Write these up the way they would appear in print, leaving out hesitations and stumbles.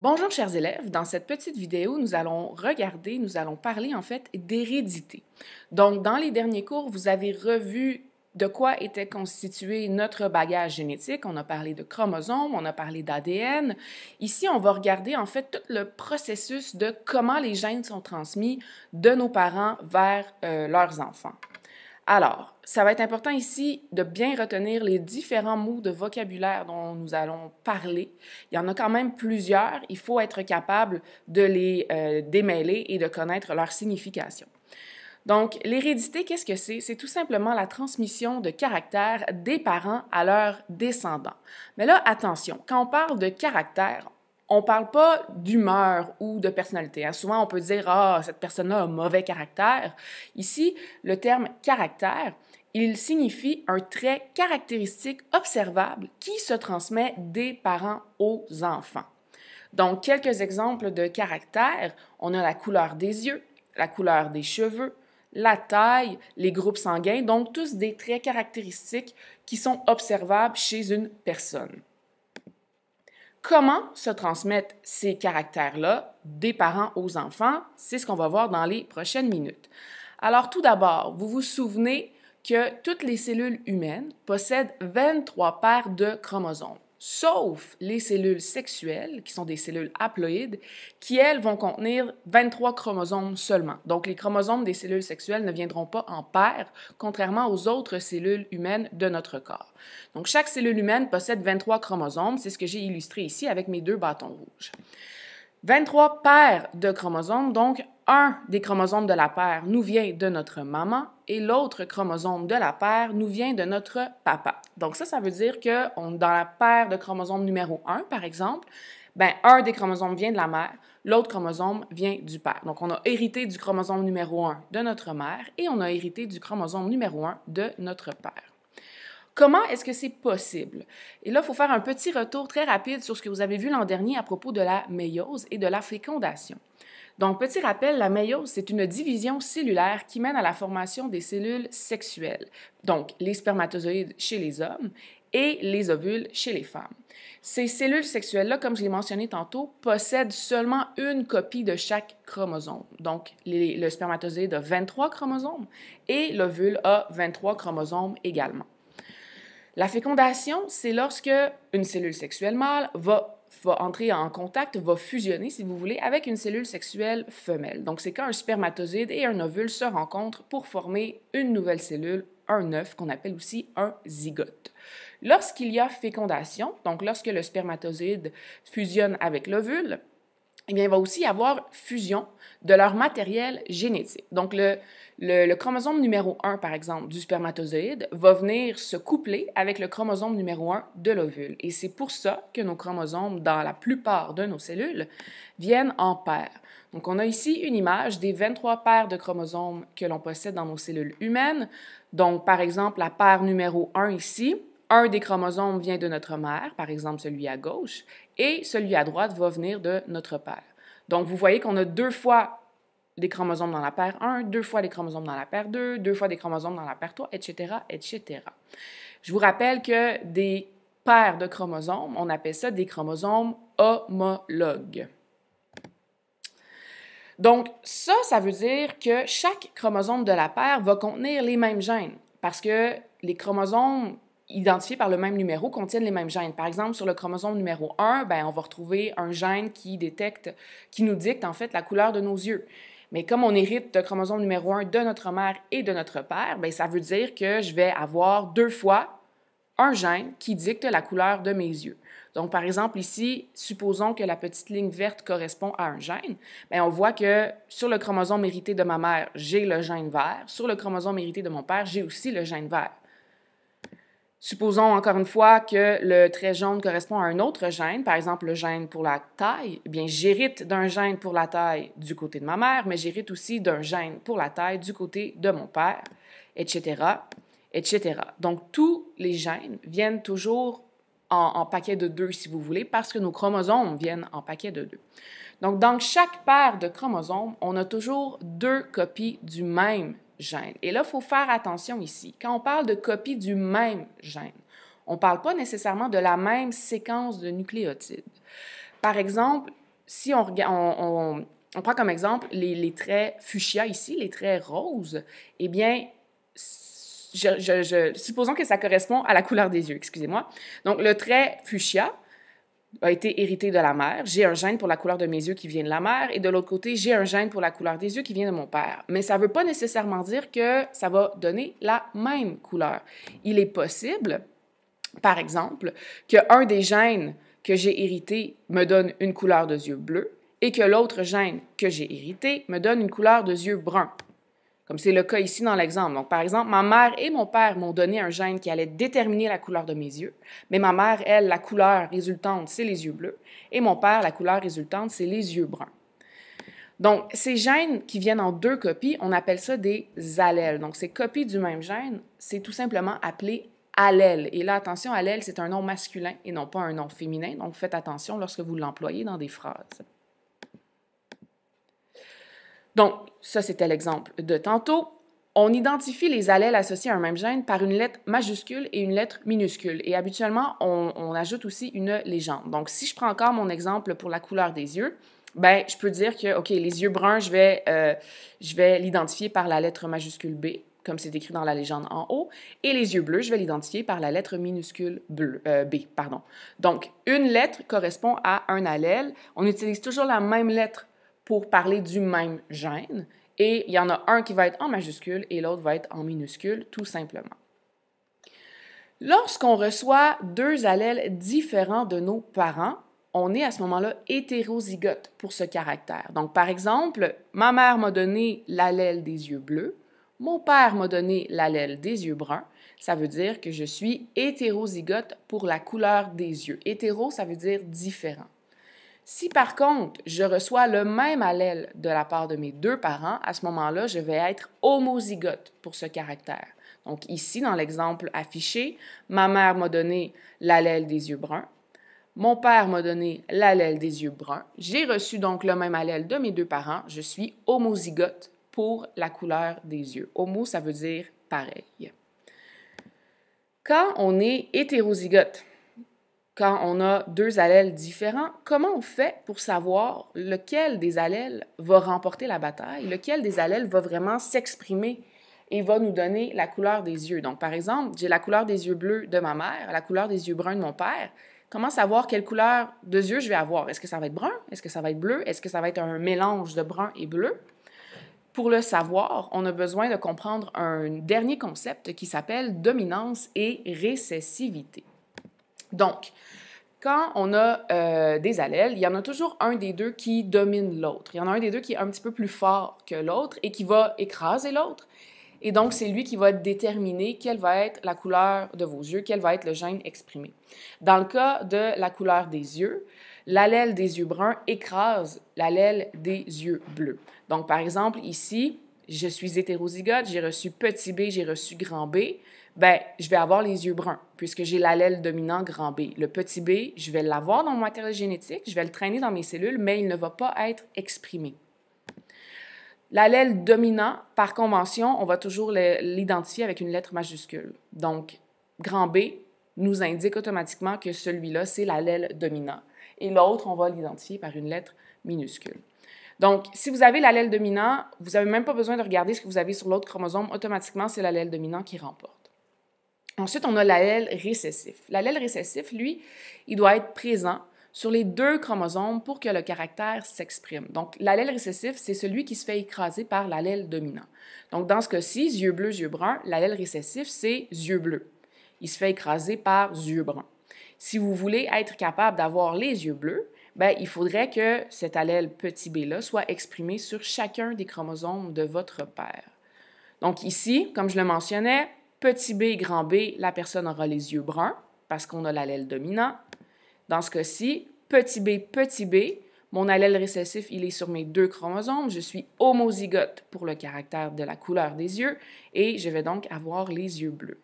Bonjour chers élèves, dans cette petite vidéo, nous allons parler en fait d'hérédité. Donc dans les derniers cours, vous avez revu de quoi était constitué notre bagage génétique. On a parlé de chromosomes, on a parlé d'ADN. Ici, on va regarder en fait tout le processus de comment les gènes sont transmis de nos parents vers leurs enfants. Alors, ça va être important ici de bien retenir les différents mots de vocabulaire dont nous allons parler. Il y en a quand même plusieurs. Il faut être capable de les démêler et de connaître leur signification. Donc, l'hérédité, qu'est-ce que c'est? C'est tout simplement la transmission de caractère des parents à leurs descendants. Mais là, attention, quand on parle de caractère, on ne parle pas d'humeur ou de personnalité. Souvent, on peut dire « Ah, cette personne-là a un mauvais caractère ». Ici, le terme « caractère », il signifie un trait caractéristique observable qui se transmet des parents aux enfants. Donc, quelques exemples de caractère, on a la couleur des yeux, la couleur des cheveux, la taille, les groupes sanguins, donc tous des traits caractéristiques qui sont observables chez une personne. Comment se transmettent ces caractères-là des parents aux enfants? C'est ce qu'on va voir dans les prochaines minutes. Alors tout d'abord, vous vous souvenez que toutes les cellules humaines possèdent 23 paires de chromosomes, sauf les cellules sexuelles, qui sont des cellules haploïdes, qui, elles, vont contenir 23 chromosomes seulement. Donc, les chromosomes des cellules sexuelles ne viendront pas en paires, contrairement aux autres cellules humaines de notre corps. Donc, chaque cellule humaine possède 23 chromosomes. C'est ce que j'ai illustré ici avec mes deux bâtons rouges. 23 paires de chromosomes, donc un des chromosomes de la paire nous vient de notre maman et l'autre chromosome de la paire nous vient de notre papa. Donc ça veut dire que dans la paire de chromosomes numéro 1, par exemple, un des chromosomes vient de la mère, l'autre chromosome vient du père. Donc on a hérité du chromosome numéro 1 de notre mère et on a hérité du chromosome numéro 1 de notre père. Comment est-ce que c'est possible? Et là, il faut faire un petit retour très rapide sur ce que vous avez vu l'an dernier à propos de la méiose et de la fécondation. Donc, petit rappel, la méiose, c'est une division cellulaire qui mène à la formation des cellules sexuelles, donc les spermatozoïdes chez les hommes et les ovules chez les femmes. Ces cellules sexuelles-là, comme je l'ai mentionné tantôt, possèdent seulement une copie de chaque chromosome. Donc, le spermatozoïde a 23 chromosomes et l'ovule a 23 chromosomes également. La fécondation, c'est lorsque une cellule sexuelle mâle va entrer en contact, va fusionner, si vous voulez, avec une cellule sexuelle femelle. Donc, c'est quand un spermatozoïde et un ovule se rencontrent pour former une nouvelle cellule, un œuf, qu'on appelle aussi un zygote. Lorsqu'il y a fécondation, donc lorsque le spermatozoïde fusionne avec l'ovule, eh bien, il va aussi y avoir fusion de leur matériel génétique. Donc, le chromosome numéro 1, par exemple, du spermatozoïde va venir se coupler avec le chromosome numéro 1 de l'ovule. Et c'est pour ça que nos chromosomes, dans la plupart de nos cellules, viennent en paires. Donc, on a ici une image des 23 paires de chromosomes que l'on possède dans nos cellules humaines. Donc, par exemple, la paire numéro 1 ici, un des chromosomes vient de notre mère, par exemple celui à gauche, et celui à droite va venir de notre père. Donc, vous voyez qu'on a deux fois des chromosomes dans la paire 1, deux fois des chromosomes dans la paire 2, deux fois des chromosomes dans la paire 3, etc., etc. Je vous rappelle que des paires de chromosomes, on appelle ça des chromosomes homologues. Donc, ça veut dire que chaque chromosome de la paire va contenir les mêmes gènes, parce que les chromosomes identifiés par le même numéro contiennent les mêmes gènes. Par exemple, sur le chromosome numéro 1, on va retrouver un gène qui nous dicte en fait la couleur de nos yeux. Mais comme on hérite de chromosome numéro 1 de notre mère et de notre père, ça veut dire que je vais avoir deux fois un gène qui dicte la couleur de mes yeux. Donc, par exemple, ici, supposons que la petite ligne verte correspond à un gène. On voit que sur le chromosome hérité de ma mère, j'ai le gène vert. Sur le chromosome hérité de mon père, j'ai aussi le gène vert. Supposons encore une fois que le trait jaune correspond à un autre gène, par exemple le gène pour la taille. Eh bien, j'hérite d'un gène pour la taille du côté de ma mère, mais j'hérite aussi d'un gène pour la taille du côté de mon père, etc., etc. Donc, tous les gènes viennent toujours en paquet de 2, si vous voulez, parce que nos chromosomes viennent en paquet de 2. Donc, dans chaque paire de chromosomes, on a toujours deux copies du même gène. Et là, il faut faire attention ici. Quand on parle de copie du même gène, on ne parle pas nécessairement de la même séquence de nucléotides. Par exemple, si on, on prend comme exemple les traits fuchsia ici, les traits roses, eh bien, supposons que ça correspond à la couleur des yeux, excusez-moi. Donc, le trait fuchsia a été hérité de la mère. J'ai un gène pour la couleur de mes yeux qui vient de la mère, et de l'autre côté, j'ai un gène pour la couleur des yeux qui vient de mon père. Mais ça ne veut pas nécessairement dire que ça va donner la même couleur. Il est possible, par exemple, qu'un des gènes que j'ai hérité me donne une couleur de yeux bleus et que l'autre gène que j'ai hérité me donne une couleur de yeux bruns, comme c'est le cas ici dans l'exemple. Donc, par exemple, ma mère et mon père m'ont donné un gène qui allait déterminer la couleur de mes yeux, mais ma mère, elle, la couleur résultante, c'est les yeux bleus, et mon père, la couleur résultante, c'est les yeux bruns. Donc, ces gènes qui viennent en 2 copies, on appelle ça des allèles. Donc, ces copies du même gène, c'est tout simplement appelé allèle. Et là, attention, allèle, c'est un nom masculin et non pas un nom féminin. Donc, faites attention lorsque vous l'employez dans des phrases. Donc, ça, c'était l'exemple de tantôt. On identifie les allèles associés à un même gène par une lettre majuscule et une lettre minuscule. Et habituellement, on ajoute aussi une légende. Donc, si je prends encore mon exemple pour la couleur des yeux, ben, je peux dire que, OK, les yeux bruns, je vais l'identifier par la lettre majuscule B, comme c'est écrit dans la légende en haut, et les yeux bleus, je vais l'identifier par la lettre minuscule B. Donc, une lettre correspond à un allèle. On utilise toujours la même lettre pour parler du même gène, et il y en a un qui va être en majuscule et l'autre va être en minuscule, tout simplement. Lorsqu'on reçoit 2 allèles différents de nos parents, on est à ce moment-là hétérozygote pour ce caractère. Donc, par exemple, ma mère m'a donné l'allèle des yeux bleus, mon père m'a donné l'allèle des yeux bruns. Ça veut dire que je suis hétérozygote pour la couleur des yeux. Hétéro, ça veut dire différent. Si par contre, je reçois le même allèle de la part de mes 2 parents, à ce moment-là, je vais être homozygote pour ce caractère. Donc ici, dans l'exemple affiché, ma mère m'a donné l'allèle des yeux bruns, mon père m'a donné l'allèle des yeux bruns. J'ai reçu donc le même allèle de mes 2 parents. Je suis homozygote pour la couleur des yeux. Homo, ça veut dire pareil. Quand on est hétérozygote, quand on a 2 allèles différents, comment on fait pour savoir lequel des allèles va remporter la bataille, lequel des allèles va vraiment s'exprimer et va nous donner la couleur des yeux? Donc, par exemple, j'ai la couleur des yeux bleus de ma mère, la couleur des yeux bruns de mon père. Comment savoir quelle couleur de yeux je vais avoir? Est-ce que ça va être brun? Est-ce que ça va être bleu? Est-ce que ça va être un mélange de brun et bleu? Pour le savoir, on a besoin de comprendre un dernier concept qui s'appelle dominance et récessivité. Donc, quand on a des allèles, il y en a toujours un des 2 qui domine l'autre. Il y en a un des 2 qui est un petit peu plus fort que l'autre et qui va écraser l'autre. Et donc, c'est lui qui va déterminer quelle va être la couleur de vos yeux, quel va être le gène exprimé. Dans le cas de la couleur des yeux, l'allèle des yeux bruns écrase l'allèle des yeux bleus. Donc, par exemple, ici, je suis hétérozygote, j'ai reçu petit b, j'ai reçu grand B. Ben, je vais avoir les yeux bruns, puisque j'ai l'allèle dominant grand B. Le petit b, je vais l'avoir dans mon matériel génétique, je vais le traîner dans mes cellules, mais il ne va pas être exprimé. L'allèle dominant, par convention, on va toujours l'identifier avec une lettre majuscule. Donc, grand B nous indique automatiquement que celui-là, c'est l'allèle dominant. Et l'autre, on va l'identifier par une lettre minuscule. Donc, si vous avez l'allèle dominant, vous n'avez même pas besoin de regarder ce que vous avez sur l'autre chromosome. Automatiquement, c'est l'allèle dominant qui remporte. Ensuite, on a l'allèle récessif. L'allèle récessif, lui, il doit être présent sur les 2 chromosomes pour que le caractère s'exprime. Donc, l'allèle récessif, c'est celui qui se fait écraser par l'allèle dominant. Donc, dans ce cas-ci, yeux bleus, yeux bruns, l'allèle récessif, c'est yeux bleus. Il se fait écraser par yeux bruns. Si vous voulez être capable d'avoir les yeux bleus, ben, il faudrait que cet allèle petit b-là soit exprimé sur chacun des chromosomes de votre père. Donc ici, comme je le mentionnais, petit b, grand B, la personne aura les yeux bruns parce qu'on a l'allèle dominant. Dans ce cas-ci, petit b, mon allèle récessif, il est sur mes 2 chromosomes. Je suis homozygote pour le caractère de la couleur des yeux et je vais donc avoir les yeux bleus.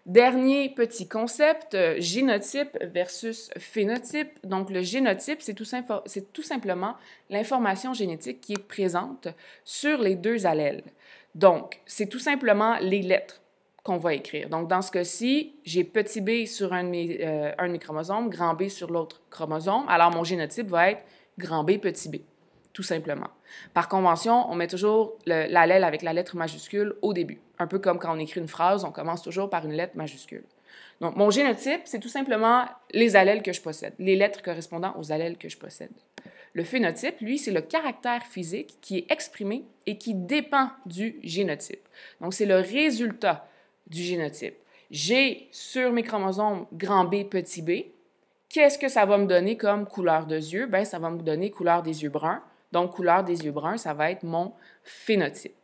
Dernier petit concept, génotype versus phénotype. Donc, le génotype, c'est tout simplement l'information génétique qui est présente sur les 2 allèles. Donc, c'est tout simplement les lettres qu'on va écrire. Donc, dans ce cas-ci, j'ai petit b sur un de mes chromosomes, grand B sur l'autre chromosome. Alors, mon génotype va être grand B, petit b, tout simplement. Par convention, on met toujours l'allèle avec la lettre majuscule au début. Un peu comme quand on écrit une phrase, on commence toujours par une lettre majuscule. Donc, mon génotype, c'est tout simplement les allèles que je possède, les lettres correspondant aux allèles que je possède. Le phénotype, lui, c'est le caractère physique qui est exprimé et qui dépend du génotype. Donc, c'est le résultat du génotype. J'ai sur mes chromosomes grand B, petit b. Qu'est-ce que ça va me donner comme couleur de yeux? Bien, ça va me donner couleur des yeux bruns. Donc, couleur des yeux bruns, ça va être mon phénotype.